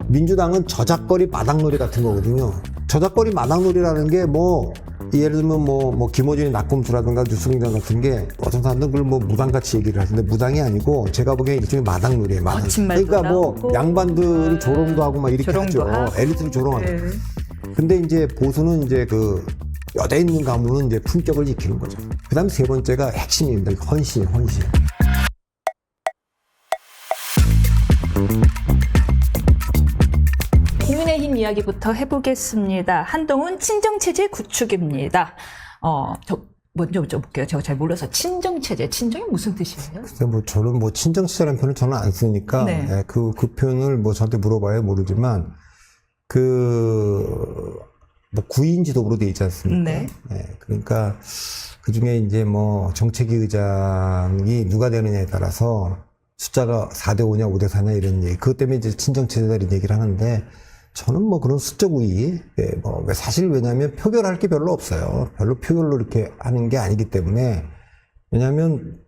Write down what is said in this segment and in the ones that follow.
민주당은 저작거리 마당놀이 같은 거거든요. 저작거리 마당놀이라는 게 뭐 예를 들면 뭐 김어준이 낙검수라든가 뉴스공장 같은 게 어떤 사람들은 그걸 뭐 무당같이 얘기를 하는데 무당이 아니고 제가 보기엔 일종의 마당놀이에요. 마당. 그러니까 뭐 나오고. 양반들이 조롱도 하고 막 이렇게 하죠. 엘리트를 조롱하고. 네. 근데 이제 보수는 이제 그 여대 있는 가문은 이제 품격을 지키는 거죠. 그다음 세 번째가 핵심입니다. 헌신. 국민의힘 이야기부터 해보겠습니다. 한동훈 친정체제 구축입니다. 먼저 여쭤볼게요. 제가 잘 몰라서 친정체제, 친정이 무슨 뜻이에요? 근데 뭐 저는 뭐 친정체제라는 표현을 저는 안 쓰니까 네. 예, 그 표현을 뭐 저한테 물어봐야 모르지만 뭐 구인 지도부로 돼 있지 않습니까? 네. 예, 그러니까 그 중에 이제 뭐 정책위 의장이 누가 되느냐에 따라서 숫자가 4대 5냐 5대 4냐 이런 얘기. 그것 때문에 이제 친정체제다 이런 얘기를 하는데 저는 뭐 그런 수적 우위, 뭐 사실 왜냐하면 표결할 게 별로 없어요. 별로 표결로 이렇게 하는 게 아니기 때문에 왜냐하면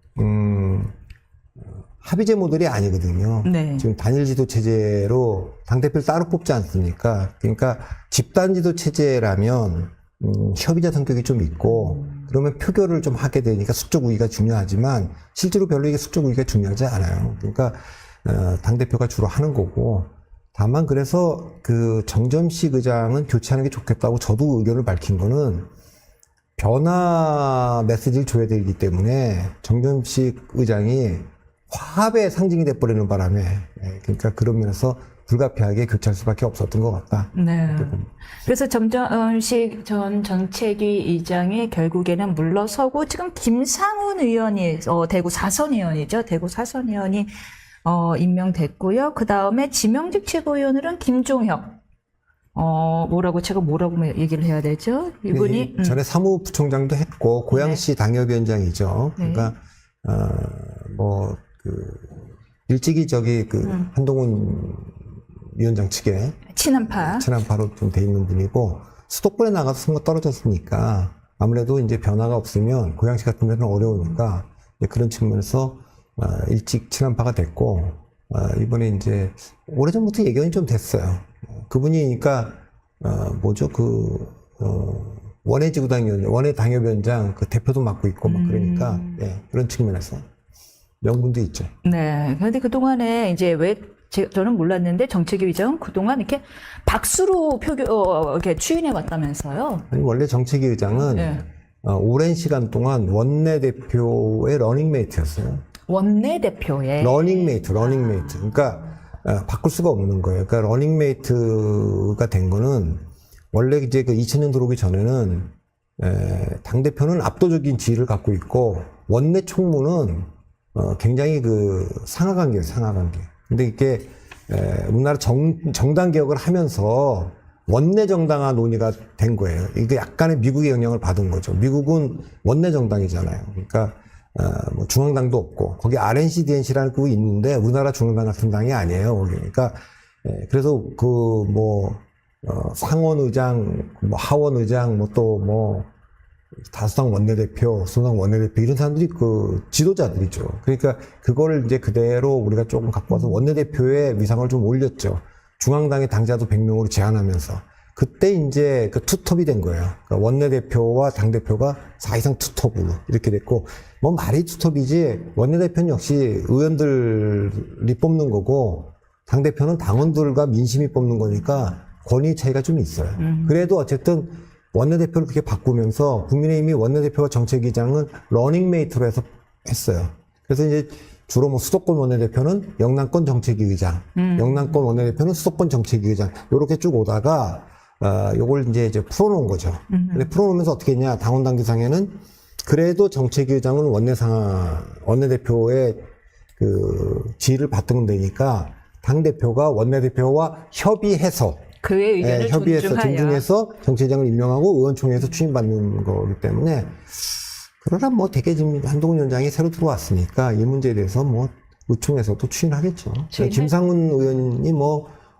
합의제 모델이 아니거든요. 네. 지금 단일 지도 체제로 당대표를 따로 뽑지 않습니까? 그러니까 집단 지도 체제라면 협의자 성격이 좀 있고 그러면 표결을 좀 하게 되니까 수적 우위가 중요하지만 실제로 별로 이게 수적 우위가 중요하지 않아요. 그러니까 당대표가 주로 하는 거고 다만 그래서 그 정점식 의장은 교체하는 게 좋겠다고 저도 의견을 밝힌 거는 변화 메시지를 줘야 되기 때문에 정점식 의장이 화합의 상징이 돼버리는 바람에 그러니까 그런 면에서 불가피하게 교체할 수밖에 없었던 것 같다. 네. 그래서 정점식 전 정책위 의장이 결국에는 물러서고 지금 김상훈 의원이 대구 4선 의원이죠. 대구 4선 의원이 임명됐고요. 그 다음에 지명직 최고위원으로는 김종혁. 뭐라고 얘기를 해야 되죠? 이분이. 전에 사무부총장도 했고, 고양시 당협위원장이죠. 네. 그러니까, 일찍이 한동훈 위원장 측에. 친한파로 좀 돼 있는 분이고, 수도권에 나가서 선거 떨어졌으니까, 아무래도 이제 변화가 없으면, 고양시 같은 데는 어려우니까, 그런 측면에서, 일찍 친한파가 됐고, 이번에 이제, 오래전부터 예견이 좀 됐어요. 그분이, 그러니까, 원외 지구당위원장, 원외 당협위원장 그 대표도 맡고 있고, 막 그러니까, 그런 측면에서 명분도 있죠. 네. 그런데 그동안에 이제 저는 몰랐는데 정책위 의장은 그동안 이렇게 박수로 이렇게 추인해 왔다면서요? 아니, 원래 정책위 의장은, 오랜 시간 동안 원내대표의 러닝메이트였어요. 원내대표의 러닝메이트. 그러니까, 바꿀 수가 없는 거예요. 그러니까 러닝메이트가 된 거는 원래 이제 그 2000년 들어오기 전에는 당대표는 압도적인 지위를 갖고 있고 원내 총무는 굉장히 상하관계예요, 상하관계. 근데 이게 우리나라 정당 개혁을 하면서 원내 정당화 논의가 된 거예요. 이게 약간의 미국의 영향을 받은 거죠. 미국은 원내 정당이잖아요. 그러니까 뭐 중앙당도 없고 거기 RNC, DNC라는 그거 있는데 우리나라 중앙당 같은 당이 아니에요. 그러니까 그래서 상원의장, 하원의장, 다수당 원내대표, 소당 원내대표 이런 사람들이 지도자들이죠. 그러니까 그거를 이제 그대로 우리가 조금 갖고 와서 원내대표의 위상을 좀 올렸죠. 중앙당의 당자도 100명으로 제한하면서. 그때 이제 투톱이 된 거예요. 그러니까 원내대표와 당대표가 사실상 투톱으로 이렇게 됐고, 말이 투톱이지, 원내대표는 역시 의원들이 뽑는 거고, 당대표는 당원들과 민심이 뽑는 거니까 권위 차이가 좀 있어요. 그래도 어쨌든 원내대표를 그렇게 바꾸면서 국민의힘이 원내대표와 정책위장은 러닝메이트로 해서 했어요. 그래서 이제 주로 수도권 원내대표는 영남권 정책위 의장, 영남권 원내대표는 수도권 정책위 의장, 요렇게 쭉 오다가, 요걸 이제 풀어놓은 거죠. 근데 풀어놓으면서 어떻게 했냐, 당원당규상에는 그래도 정책위 의장은 원내대표의 지위를 받든 되니까 당대표가 원내대표와 협의해서 그의 의견을 존중해서 정치회장을 임명하고 의원총회에서 추임받는 거기 때문에 그러나 되게 지금 한동훈 위원장이 새로 들어왔으니까 이 문제에 대해서 의총에서도 추인하겠죠. 김상훈 의원이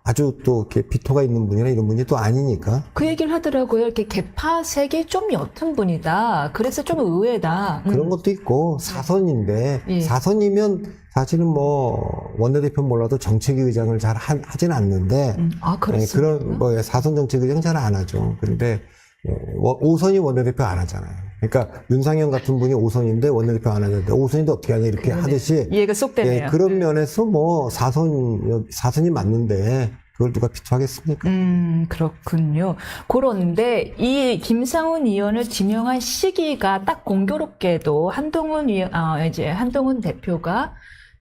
아주 또 이렇게 비토가 있는 분이나 이런 분이 또 아니니까. 그 얘기를 하더라고요. 이렇게 계파색이 좀 옅은 분이다. 그래서 좀 의외다. 그런 것도 있고 사선인데 예. 사선이면 사실은 뭐 원내대표 몰라도 정책위 의장을 잘 하진 않는데 아, 그렇습니까? 그런 뭐 사선 정책위 의장 잘 안 하죠. 그런데 5선이 원내대표 안 하잖아요. 그러니까 윤상현 같은 분이 5선인데 원내대표 안 하는데 5선인데 어떻게 하냐 이렇게 하듯이 이해가 쏙 되네요. 그런 면에서 뭐 사선이 맞는데 그걸 누가 비토하겠습니까? 그렇군요. 그런데 이 김상훈 의원을 지명한 시기가 딱 공교롭게도 한동훈 대표가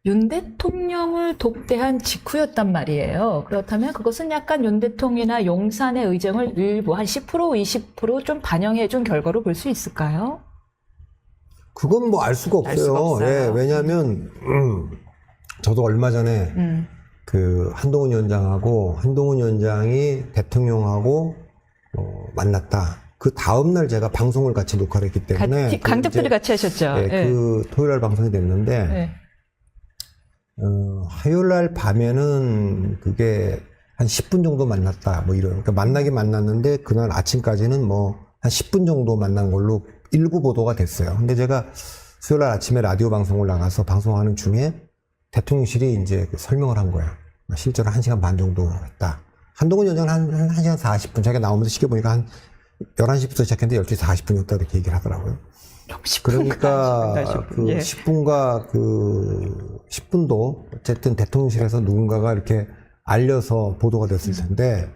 윤 대통령을 독대한 직후였단 말이에요. 그렇다면 그것은 약간 윤 대통령이나 용산의 의정을 일부 한 10% 20% 반영해 준 결과로 볼 수 있을까요? 그건 뭐 알 수가 없어요. 알 수가 없어요. 예, 왜냐하면 저도 얼마 전에 그 한동훈 위원장이 대통령하고 만났다. 그 다음 날 제가 방송을 같이 녹화를 했기 때문에 강적들이 같이 하셨죠. 그 토요일 날 방송이 됐는데 네. 화요일 날 밤에는 그게 한 10분 정도 만났다. 뭐 이런. 그러니까 만났는데 그날 아침까지는 뭐 한 10분 정도 만난 걸로 일부 보도가 됐어요. 근데 제가 수요일 날 아침에 라디오 방송을 나가서 방송하는 중에 대통령실이 이제 설명을 한 거야. 실제로 1시간 반 정도 했다. 한동훈 위원장은 한 1시간 40분. 자기가 나오면서 시계 보니까 한 11시부터 시작했는데 12시 40분이었다 이렇게 얘기를 하더라고요. 그러니까 그 10분과 그 10분도 어쨌든 대통령실에서 누군가가 이렇게 알려서 보도가 됐을 텐데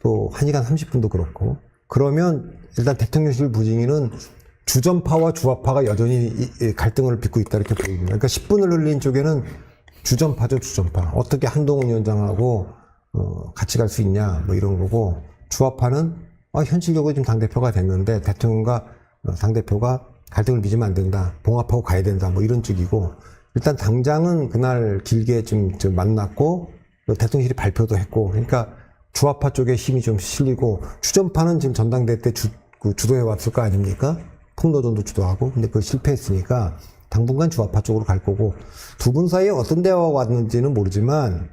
또 1시간 30분도 그렇고 그러면 일단 대통령실 부징위는 주전파와 주화파가 여전히 갈등을 빚고 있다 이렇게 보입니다. 그러니까 10분을 흘린 쪽에는 주전파죠, 주전파. 어떻게 한동훈 위원장하고 같이 갈 수 있냐 뭐 이런 거고 주화파는 현실적으로 지금 당대표가 됐는데 대통령과 당대표가 갈등을 빚으면 안 된다. 봉합하고 가야 된다. 뭐 이런 쪽이고 일단 당장은 그날 길게 좀 만났고 대통령실이 발표도 했고 그러니까 주화파 쪽에 힘이 좀 실리고 주전파는 지금 전당대회 때 주도해 왔을 거 아닙니까? 폭로전도 주도하고 근데 그거 실패했으니까 당분간 주화파 쪽으로 갈 거고 두 분 사이에 어떤 대화가 왔는지는 모르지만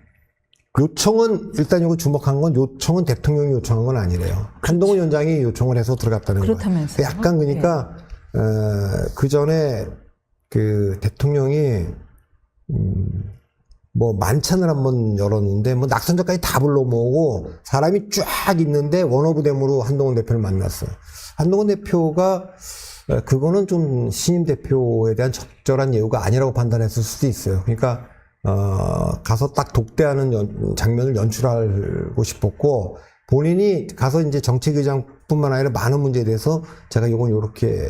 요청은 일단 이거 주목한 건 요청은 대통령이 요청한 건 아니래요. 한동훈 위원장이 요청을 해서 들어갔다는 거예요. 그렇다면서요? 약간 그러니까 그 전에 그 대통령이 뭐 만찬을 한번 열었는데 뭐 낙선자까지 다 불러 모으고 사람이 쫙 있는데 원오브댐으로 한동훈 대표를 만났어요. 한동훈 대표가 그거는 좀 신임 대표에 대한 적절한 예우가 아니라고 판단했을 수도 있어요. 그러니까 가서 딱 독대하는 장면을 연출하고 싶었고, 본인이 가서 이제 정책의장뿐만 아니라 많은 문제에 대해서 제가 이건 요렇게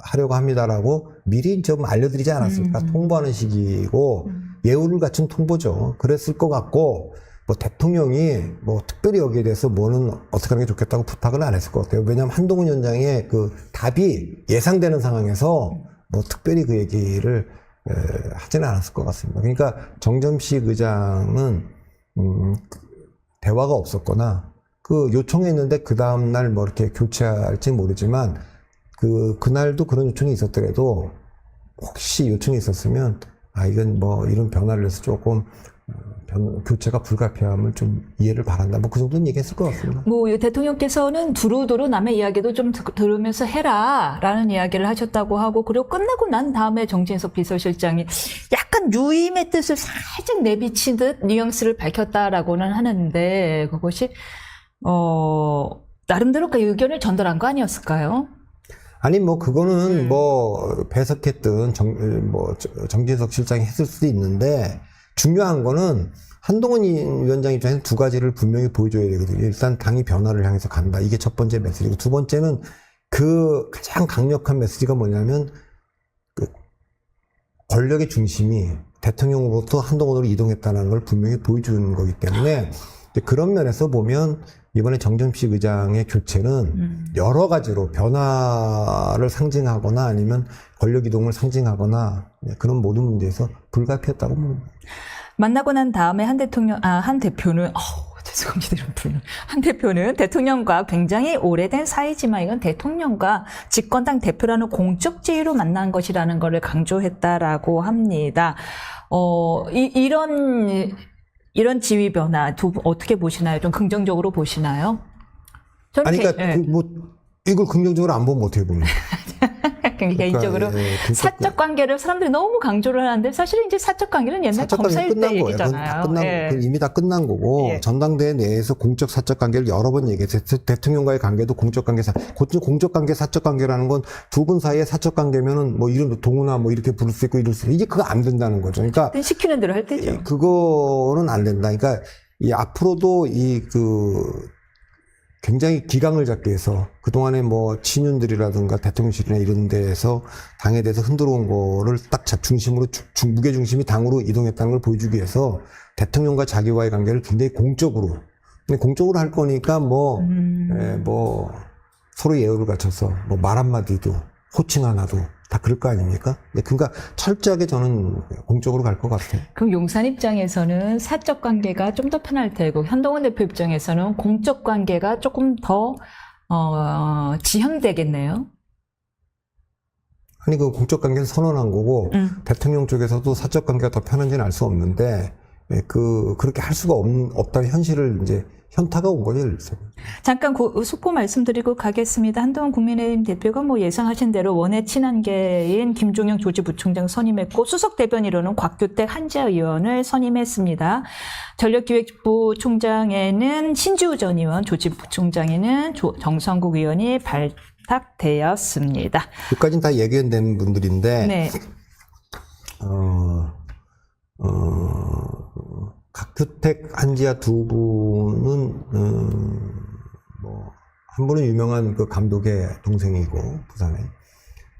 하려고 합니다라고 미리 좀 알려드리지 않았을까. 통보하는 시기고, 예우를 갖춘 통보죠. 그랬을 것 같고, 뭐 대통령이 뭐 특별히 여기에 대해서 뭐는 어떻게 하는 게 좋겠다고 부탁을 안 했을 것 같아요. 왜냐하면 한동훈 위원장의 그 답이 예상되는 상황에서 뭐 특별히 그 얘기를 하지는 않았을 것 같습니다. 그러니까 정점식 의장은 대화가 없었거나 그 요청했는데 그 다음날 뭐 이렇게 교체할지 모르지만 그날도 그런 요청이 있었더라도 혹시 요청이 있었으면 이건 뭐 이런 변화를 해서 조금 교체가 불가피함을 좀 이해를 바란다. 뭐 그 정도는 얘기했을 것 같습니다. 뭐 대통령께서는 두루두루 남의 이야기도 좀 들으면서 해라라는 이야기를 하셨다고 하고, 그리고 끝나고 난 다음에 정진석 비서실장이 약간 유임의 뜻을 살짝 내비친 듯 뉘앙스를 밝혔다라고는 하는데, 그것이 나름대로 그 의견을 전달한 거 아니었을까요? 아니 뭐 그거는 뭐 배석했든 정진석 실장이 했을 수도 있는데, 중요한 거는 한동훈 위원장 입장에서 두 가지를 분명히 보여줘야 되거든요. 일단 당이 변화를 향해서 간다. 이게 첫 번째 메시지고, 두 번째는 그 가장 강력한 메시지가 뭐냐면 그 권력의 중심이 대통령으로부터 한동훈으로 이동했다는 걸 분명히 보여주는 거기 때문에, 그런 면에서 보면 이번에 정점식 의장의 교체는 여러 가지로 변화를 상징하거나 아니면 권력 이동을 상징하거나 그런 모든 문제에서 불가피했다고 봅니다. 만나고 난 다음에 한 대표는 죄송합니다, 이런 표현. 한 대표는 대통령과 굉장히 오래된 사이지만 이건 대통령과 집권당 대표라는 공적 지위로 만난 것이라는 것을 강조했다라고 합니다. 이런 이런 지위 변화 두 분 어떻게 보시나요? 좀 긍정적으로 보시나요? 저는 아니, 그러니까 예. 이걸 긍정적으로 안 보면 어떻게 봅니까? 개인적으로 사적 관계를 사람들이 너무 강조를 하는데 사실은 이제 사적 관계는 옛날 사적 관계 검사일 끝난 때 거예요. 그건 다 얘기잖아요. 끝난, 예. 그건 이미 다 끝난 거고 예. 전당대회 내에서 공적 사적 관계를 여러 번 얘기했어요. 대통령과의 관계도 공적 관계, 공적 관계, 사적 관계라는 건 두 분 사이의 사적 관계면은 뭐 이런 동우나 뭐 이렇게 부를 수 있고 이럴 수 있고 이게 그거 안 된다는 거죠. 그러니까 시키는 대로 할 때죠. 그거는 안 된다. 그러니까 이 앞으로도 굉장히 기강을 잡기 위해서 그동안에 뭐 친윤들이라든가 대통령실이나 이런 데에서 당에 대해서 흔들어 온 거를 딱 중심으로 무게 중심이 당으로 이동했다는 걸 보여주기 위해서 대통령과 자기와의 관계를 굉장히 공적으로 할 거니까 뭐 서로 예우를 갖춰서 뭐 말 한마디도 호칭 하나도 다 그럴 거 아닙니까? 그러니까 철저하게 저는 공적으로 갈 것 같아요. 그럼 용산 입장에서는 사적 관계가 좀 더 편할 테고 한동훈 대표 입장에서는 공적 관계가 조금 더 지향되겠네요. 아니 그 공적 관계는 선언한 거고 대통령 쪽에서도 사적 관계가 더 편한지는 알 수 없는데 그렇게 할 수가 없다는 현실을 이제 현타가 온 거죠. 잠깐 속보 말씀드리고 가겠습니다. 한동훈 국민의힘 대표가 뭐 예상하신 대로 원외 친한계인 김종영 조지부총장 선임했고 수석 대변인으로는 곽규택 한지아 의원을 선임했습니다. 전력기획부 총장에는 신지우 전 의원, 조지부총장에는 정성국 의원이 발탁되었습니다. 여기까지는 다 예견된 분들인데 네. 곽규택, 한지아 두 분은 한 분은 유명한 그 감독의 동생이고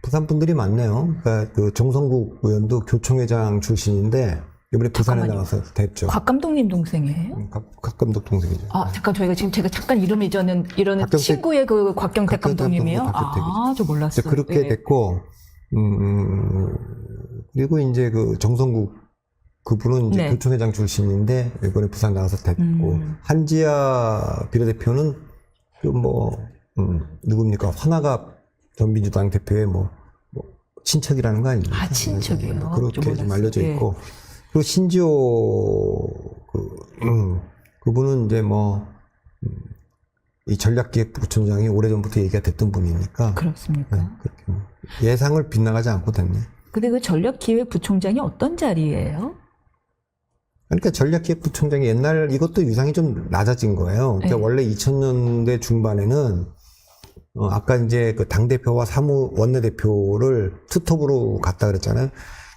부산 분들이 많네요. 그러니까 그 정성국 의원도 교총회장 출신인데 이번에 부산에 나와서 됐죠. 곽 감독님 동생이에요? 곽 감독 동생이죠. 아, 잠깐 제가 잠깐 이름 이러는 친구의 그 곽경택 감독님이요? 아, 저 몰랐어요. 그렇게 됐고 그리고 이제 그 정성국 그분은 이제 교총회장 출신인데 이번에 부산 나와서 됐고 한지아 비례대표는 누굽니까 화나갑 전 민주당 대표의 친척이라는 거 아닙니까? 아, 친척이요. 그렇게 좀 알려져 있고 그리고 신지호 그분은 이제 이 전략기획부총장이 오래전부터 얘기가 됐던 분이니까 그렇습니까? 예상을 빗나가지 않고 됐네. 근데 그 전략기획부총장이 어떤 자리예요? 그러니까 전략기획부총장이 이것도 위상이 좀 낮아진 거예요. 그러니까 원래 2000년대 중반에는 아까 이제 그 당대표와 원내대표를 투톱으로 갔다 그랬잖아요.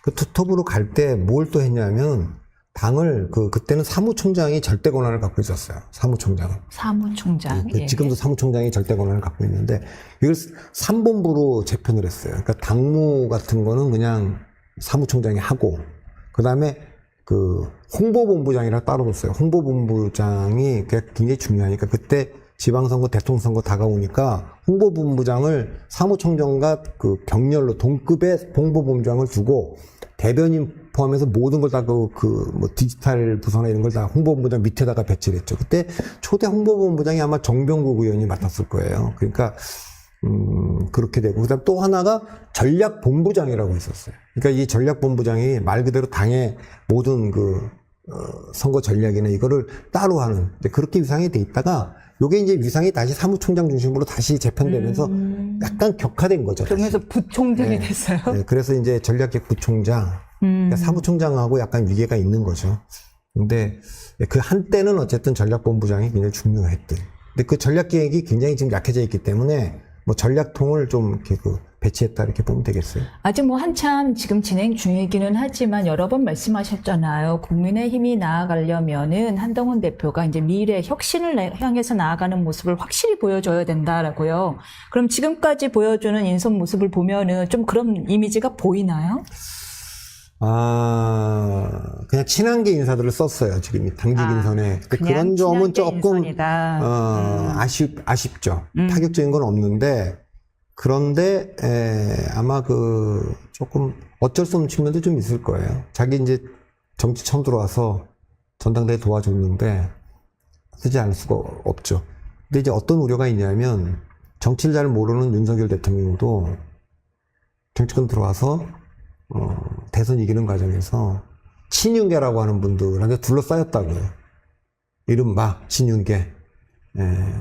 그 투톱으로 갈 때 뭘 또 했냐면 당을 그때는 사무총장이 절대 권한을 갖고 있었어요. 사무총장은. 사무총장. 예. 지금도 사무총장이 절대 권한을 갖고 있는데 이걸 3본부로 재편을 했어요. 그러니까 당무 같은 거는 그냥 사무총장이 하고 그다음에 그 홍보본부장이라 따로 뒀어요. 홍보본부장이 굉장히 중요하니까 그때 지방선거, 대통령선거 다가오니까 홍보본부장을 사무총장과 그 병렬로 동급의 홍보본부장을 두고 대변인 포함해서 모든 걸 다 디지털 부서나 이런 걸 다 홍보본부장 밑에다가 배치를 했죠. 그때 초대 홍보본부장이 아마 정병국 의원이 맡았을 거예요. 그러니까 그렇게 되고 그다음 또 하나가 전략본부장이라고 있었어요. 그러니까 이 전략본부장이 말 그대로 당의 모든 선거 전략이나 이거를 따로 하는 그렇게 위상이 돼 있다가 요게 이제 위상이 다시 사무총장 중심으로 다시 재편되면서 약간 격화된 거죠. 그러면서 다시. 부총장이 됐어요. 네, 그래서 이제 전략기획부총장, 그러니까 사무총장하고 약간 위계가 있는 거죠. 근데 그 한때는 어쨌든 전략본부장이 굉장히 중요했던. 근데 그 전략기획이 굉장히 지금 약해져 있기 때문에 전략통을 좀 이렇게 배치했다 이렇게 보면 되겠어요. 아직 한참 지금 진행 중이기는 하지만 여러 번 말씀하셨잖아요. 국민의힘이 나아가려면은 한동훈 대표가 이제 미래 혁신을 향해서 나아가는 모습을 확실히 보여줘야 된다라고요. 그럼 지금까지 보여주는 인선 모습을 보면은 좀 그런 이미지가 보이나요? 그냥 친한계 인사들을 썼어요. 지금 당직 인선에. 그런 점은 조금 아쉽죠. 파격적인 건 없는데 그런데 아마 조금 어쩔 수 없는 측면도 좀 있을 거예요. 자기 이제 정치 처음 들어와서 전당대회 도와줬는데 쓰지 않을 수가 없죠. 근데 이제 어떤 우려가 있냐면 정치를 잘 모르는 윤석열 대통령도 정치권 들어와서 대선 이기는 과정에서 친윤계라고 하는 분들한테 둘러싸였다고요. 이른바 친윤계.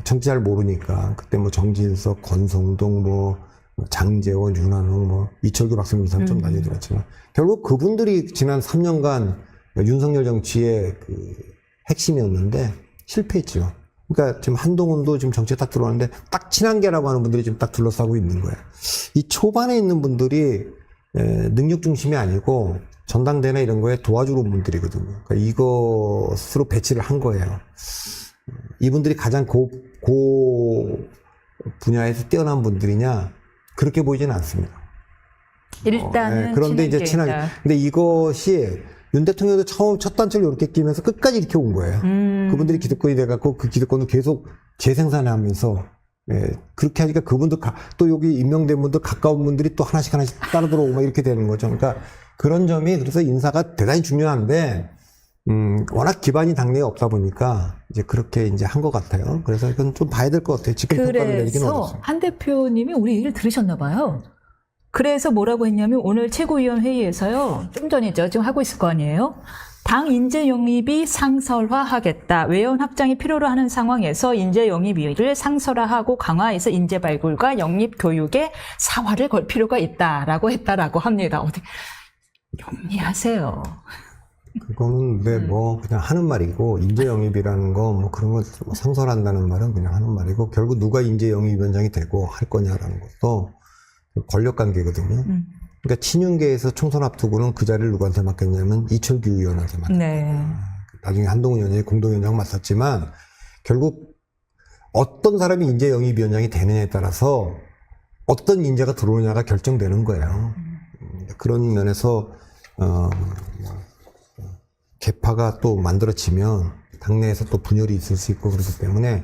정치 잘 모르니까 그때 뭐 정진석, 권성동, 뭐 장제원, 윤한홍, 뭐 이철규 박사님 이상 좀 많이 들었지만 결국 그분들이 지난 3년간 윤석열 정치의 그 핵심이었는데 실패했죠. 그러니까 지금 한동훈도 지금 정치에 딱 들어왔는데 딱 친한계라고 하는 분들이 지금 딱 둘러싸고 있는 거예요. 이 초반에 있는 분들이 능력 중심이 아니고 전당대나 이런 거에 도와주러 온 분들이거든요. 그러니까 이것으로 배치를 한 거예요. 이분들이 가장 고 분야에서 뛰어난 분들이냐? 그렇게 보이지는 않습니다. 일단은 그런데 이제 친하게. 근데 이것이 윤 대통령도 처음 첫 단추를 이렇게 끼면서 끝까지 이렇게 온 거예요. 그분들이 기득권이 돼갖고 그 기득권을 계속 재생산하면서 그렇게 하니까 그분도 또 여기 임명된 분들 가까운 분들이 또 하나씩 따라 들어오고 막 이렇게 되는 거죠. 그러니까 그런 점이 그래서 인사가 대단히 중요한데 워낙 기반이 당내에 없다 보니까 이제 그렇게 이제 한 것 같아요. 그래서 이건 좀 봐야 될 것 같아요. 지금 평가를 내리기는 그래서 어렵습니다. 한 대표님이 우리 얘기를 들으셨나 봐요. 그래서 뭐라고 했냐면 오늘 최고위원 회의에서요. 좀 전이죠. 지금 하고 있을 거 아니에요. 당 인재 영입이 상설화하겠다. 외연 확장이 필요로 하는 상황에서 인재 영입을 상설화하고 강화해서 인재 발굴과 영입 교육에 사활을 걸 필요가 있다라고 했다라고 합니다. 어디 영리하세요. 그거는 왜 뭐 그냥 하는 말이고 인재 영입이라는 거 뭐 그런 거 상설한다는 말은 그냥 하는 말이고 결국 누가 인재 영입위원장이 되고 할 거냐라는 것도 권력 관계거든요. 그러니까 친윤계에서 총선 앞두고는 그 자리를 누구한테 맡겼냐면 이철규 의원한테 맡겼어요. 네. 나중에 한동훈 의원이 공동위원장 맡았지만 결국 어떤 사람이 인재 영입위원장이 되느냐에 따라서 어떤 인재가 들어오느냐가 결정되는 거예요. 그런 면에서 개파가 또 만들어지면 당내에서 또 분열이 있을 수 있고 그렇기 때문에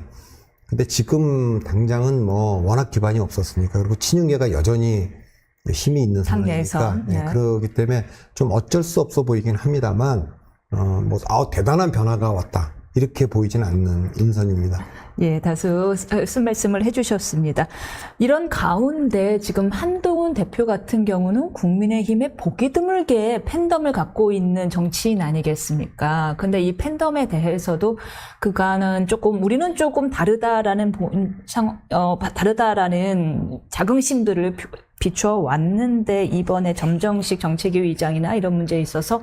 근데 지금 당장은 뭐 워낙 기반이 없었으니까 그리고 친윤계가 여전히 힘이 있는 상황이니까 네. 그렇기 때문에 좀 어쩔 수 없어 보이긴 합니다만 대단한 변화가 왔다 이렇게 보이진 않는 인선입니다. 예, 다수 말씀을 해주셨습니다. 이런 가운데 지금 한동훈 대표 같은 경우는 국민의힘에 보기 드물게 팬덤을 갖고 있는 정치인 아니겠습니까? 근데 이 팬덤에 대해서도 그간은 우리는 조금 다르다라는 다르다라는 자긍심들을 비추어 왔는데 이번에 점정식 정책위 의장이나 이런 문제에 있어서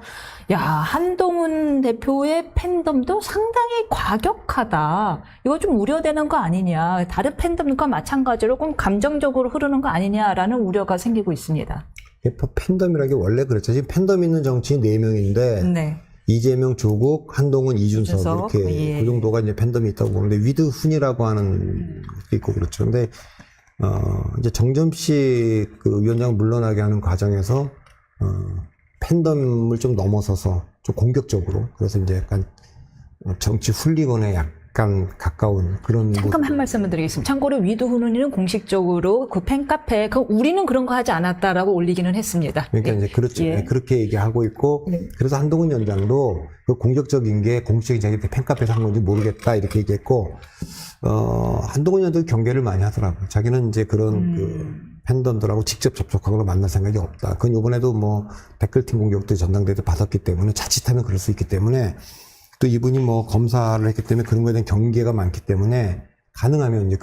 한동훈 대표의 팬덤도 상당히 과격하다. 이거 좀 우려되는 거 아니냐. 다른 팬덤과 마찬가지로 좀 감정적으로 흐르는 거 아니냐라는 우려가 생기고 있습니다. 팬덤이라는 게 원래 그렇죠. 지금 팬덤 있는 정치인 4명인데 네. 이재명, 조국, 한동훈, 이준석 이렇게 그 정도가 이제 팬덤이 있다고 보는데 위드훈이라고 하는 게 있고 그렇죠. 근데 이제 정점식 그 위원장 물러나게 하는 과정에서 팬덤을 좀 넘어서서 좀 공격적으로 그래서 이제 약간 정치 훌리건에 약간 가까운 그런 잠깐 한 말씀을 드리겠습니다. 참고로 위드훈은 공식적으로 그 팬카페에 우리는 그런 거 하지 않았다라고 올리기는 했습니다. 그러니까 이제 그렇죠. 그렇게 얘기하고 있고 그래서 한동훈 위원장도 그 공격적인 게 공식적인 자기 팬카페에서 한 건지 모르겠다 이렇게 얘기했고 한동훈 위원장도 경계를 많이 하더라고요. 자기는 이제 그런 그 팬덤들하고 직접 접촉하거나 만날 생각이 없다. 그건 이번에도 뭐 댓글팀 공격도 전당대회 때 받았기 때문에 자칫하면 그럴 수 있기 때문에 또 이분이 뭐 검사를 했기 때문에 그런 거에 대한 경계가 많기 때문에 가능하면 이제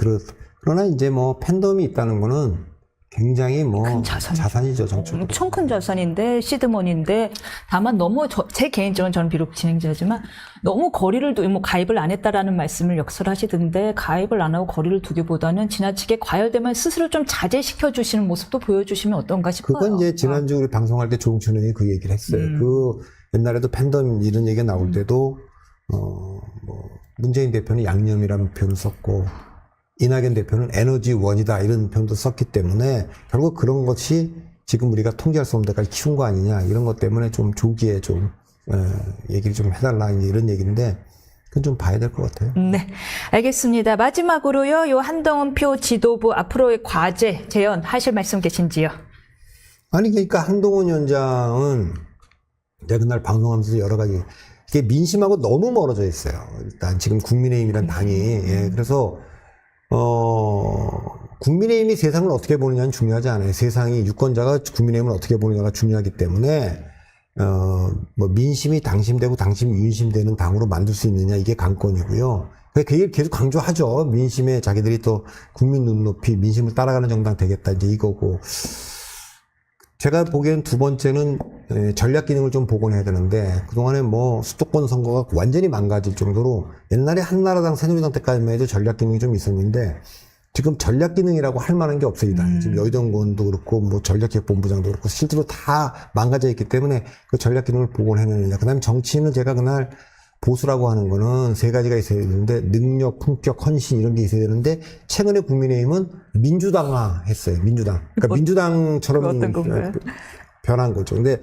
그러나 이제 뭐 팬덤이 있다는 거는 굉장히 뭐 자산이죠, 정치적으로. 엄청 큰 자산인데 시드머니인데 다만 너무 제 개인적으로 저는 비록 진행자지만 너무 거리를 두고 가입을 안 했다라는 말씀을 역설하시던데 가입을 안 하고 거리를 두기보다는 지나치게 과열되면 스스로 좀 자제시켜 주시는 모습도 보여주시면 어떤가 싶어요. 그건 이제 지난주 우리 방송할 때 조홍천 의원이 그 얘기를 했어요. 그 옛날에도 팬덤 이런 얘기가 나올 때도 문재인 대표는 양념이라는 표현을 썼고 이낙연 대표는 에너지원이다 이런 표현도 썼기 때문에 결국 그런 것이 지금 우리가 통제할 수 없는 데까지 키운 거 아니냐 이런 것 때문에 좀 조기에 좀 얘기를 좀 해달라 이런 얘기인데 그건 좀 봐야 될 것 같아요. 네, 알겠습니다. 마지막으로요, 요 한동훈 표 지도부 앞으로의 과제 제언하실 말씀 계신지요? 아니 그러니까 한동훈 위원장은 제가 그날 방송하면서 여러 가지 이게 민심하고 너무 멀어져 있어요. 일단 지금 국민의힘이란 당이 그래서 국민의힘이 세상을 어떻게 보느냐는 중요하지 않아요. 세상이 유권자가 국민의힘을 어떻게 보느냐가 중요하기 때문에 뭐 민심이 당심되고 당심이 윤심되는 당으로 만들 수 있느냐 이게 관건이고요. 그 얘기를 계속 강조하죠. 민심에 자기들이 또 국민 눈높이 민심을 따라가는 정당 되겠다 이제 이거고. 제가 보기엔 두 번째는 전략 기능을 좀 복원해야 되는데 그동안에 뭐 수도권 선거가 완전히 망가질 정도로 옛날에 한나라당 새누리당 때까지만 해도 전략 기능이 좀 있었는데 지금 전략 기능이라고 할 만한 게 없어요. 지금 여의도원도 그렇고 뭐 전략기획본부장도 그렇고 실제로 다 망가져 있기 때문에 그 전략 기능을 복원해내느냐. 그다음에 정치인은 제가 그날 보수라고 하는 거는 세 가지가 있어야 되는데 능력, 품격, 헌신 이런 게 있어야 되는데 최근에 국민의힘은 민주당화 했어요. 민주당. 그러니까 민주당처럼 어떤 건가요? 변한 거죠. 근데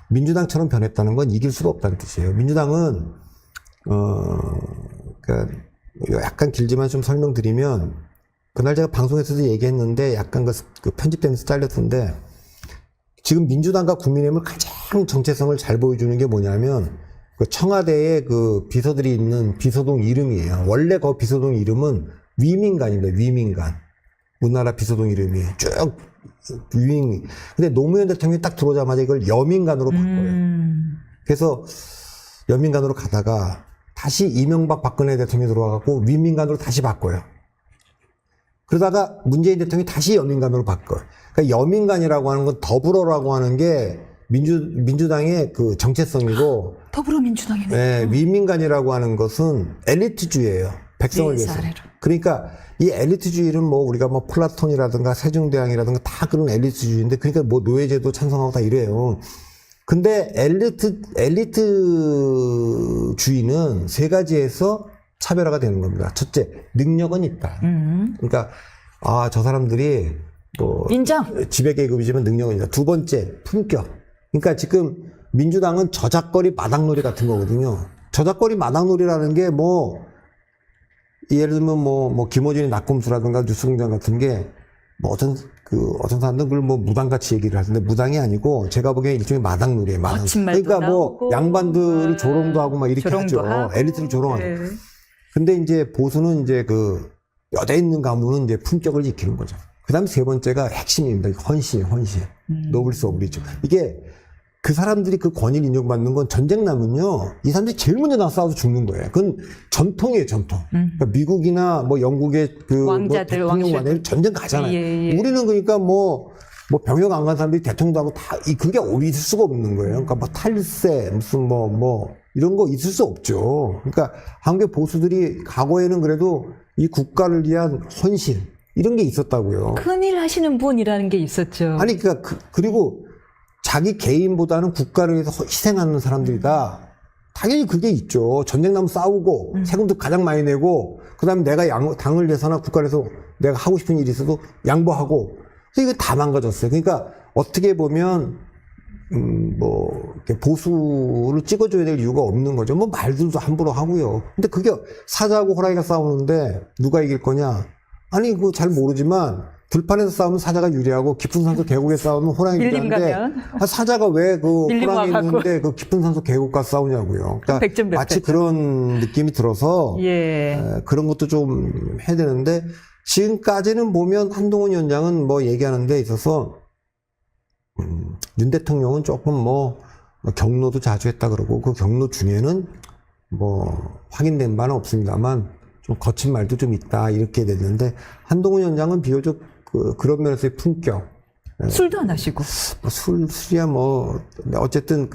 민주당처럼 변했다는 건 이길 수가 없다는 뜻이에요. 민주당은 그러니까 약간 길지만 좀 설명드리면 그날 제가 방송에서도 얘기했는데 약간 그 편집되면서 잘렸던데 지금 민주당과 국민의힘을 가장 정체성을 잘 보여주는 게 뭐냐면 그 청와대에 그 비서들이 있는 비서동 이름이에요. 원래 그 비서동 이름은 위민관입니다. 위민관. 우리나라 비서동 이름이 쭉 위민. 근데 노무현 대통령이 딱 들어오자마자 이걸 여민관으로 바꿔요. 그래서 여민관으로 가다가 다시 이명박 박근혜 대통령이 들어와갖고 위민관으로 다시 바꿔요. 그러다가 문재인 대통령이 다시 여민관으로 바꿔요. 그러니까 여민관이라고 하는 건 더불어라고 하는 게 민주당의 그 정체성이고 더불어민주당이네. 네, 위민관이라고 하는 것은 엘리트주의예요. 백성을 위해서. 그러니까 이 엘리트주의는 뭐 우리가 뭐 플라톤이라든가 세종대왕이라든가 다 그런 엘리트주의인데 그러니까 뭐 노예제도 찬성하고 다 이래요. 근데 엘리트주의는 세 가지에서 차별화가 되는 겁니다. 첫째, 능력은 있다. 그러니까 저 사람들이 뭐 인정. 지배계급이지만 능력은 있다. 두 번째, 품격. 그러니까 지금 민주당은 저작거리 마당놀이 같은 거거든요. 저작거리 마당놀이라는 게 뭐 예를 들면 뭐 김어준이 낙곰수라든가 뉴스공장 같은 게 뭐 어떤 사람들은 그걸 뭐 무당같이 얘기를 하는데 무당이 아니고 제가 보기엔 일종의 마당놀이에요. 마당. 그러니까 뭐 나오고. 양반들이 조롱도 하고 막 이렇게 하죠. 하고. 엘리트를 조롱하고. 네. 근데 이제 보수는 이제 그 여대 있는 가문은 이제 품격을 지키는 거죠. 그 다음에 세 번째가 핵심입니다. 헌신. 노블스 오브리죠. 이게 그 사람들이 그 권위를 인정받는 건 전쟁 나면요. 이 사람들이 제일 먼저 나서 싸워서 죽는 거예요. 그건 전통이에요, 전통. 그러니까 미국이나 뭐 영국의 그 왕자들, 뭐 대통령 전쟁 가잖아요. 예. 우리는 그러니까 뭐 병역 안 간 사람들이 대통령도 하고 다, 그게 있을 수가 없는 거예요. 그러니까 뭐 탈세, 무슨 이런 거 있을 수 없죠. 그러니까 한국의 보수들이 과거에는 그래도 이 국가를 위한 헌신, 이런 게 있었다고요. 큰일 하시는 분이라는 게 있었죠. 아니, 그러니까, 그리고 자기 개인보다는 국가를 위해서 희생하는 사람들이다. 당연히 그게 있죠. 전쟁 나면 싸우고, 세금도 가장 많이 내고, 그 다음에 내가 당을 위해서나 국가를 위해서 내가 하고 싶은 일이 있어도 양보하고, 그래서 이거 다 망가졌어요. 그러니까 어떻게 보면, 이렇게 보수를 찍어줘야 될 이유가 없는 거죠. 뭐 말들도 함부로 하고요. 근데 그게 사자하고 호랑이가 싸우는데 누가 이길 거냐? 아니, 그거 잘 모르지만, 들판에서 싸우면 사자가 유리하고 깊은 산속 계곡에 싸우면 호랑이 유리한데 사자가 왜 그 호랑이 있는데 그 깊은 산속 계곡과 싸우냐고요. 그러니까 마치 그런 느낌이 들어서 그런 것도 좀 해야 되는데 지금까지는 보면 한동훈 위원장은 뭐 얘기하는 데 있어서 윤 대통령은 조금 뭐 경로도 자주 했다 그러고 그 경로 중에는 뭐 확인된 바는 없습니다만 좀 거친 말도 좀 있다 이렇게 됐는데 한동훈 위원장은 비교적 그런 면에서의 품격. 술도 안 하시고. 술이야 뭐, 어쨌든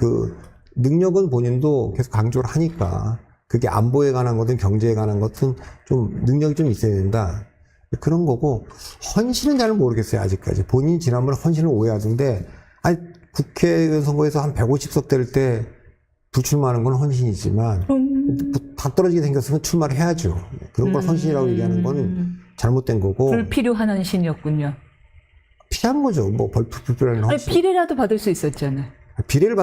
능력은 본인도 계속 강조를 하니까, 그게 안보에 관한 거든 경제에 관한 것은 좀 능력이 좀 있어야 된다. 그런 거고, 헌신은 잘 모르겠어요, 아직까지. 본인이 지난번에 헌신을 오해하던데, 아니, 국회의원 선거에서 한 150석 될 때 불출마하는 건 헌신이지만, 다 떨어지게 생겼으면 출마를 해야죠. 그런 걸 헌신이라고 얘기하는 거는 잘못된 거고. 불필요한 헌신이었군요. 필요한 거죠. 뭐, 불필요한 헌신. 아니, 비례라도 받을 수 있었잖아요. 비례를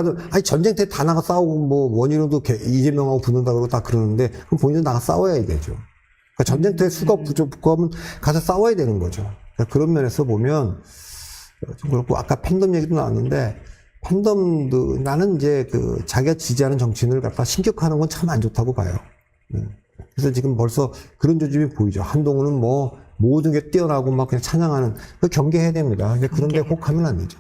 전쟁 때 다 나가 싸우고, 뭐, 원희룡도 이재명하고 붙는다 그러고 다 그러는데, 그럼 본인은 나가 싸워야 되죠. 그러니까 전쟁 때 수가 부족하면 가서 싸워야 되는 거죠. 그러니까 그런 면에서 보면, 좀 그렇고, 아까 팬덤 얘기도 나왔는데, 팬덤도, 나는 이제 자기가 지지하는 정치인을 갖다 신격화하는 건 참 안 좋다고 봐요. 그래서 지금 벌써 그런 조짐이 보이죠. 한동훈은 뭐 모든 게 뛰어나고 막 그냥 찬양하는 그 경계해야 됩니다. 근데 그런데 혹하면 안 되죠.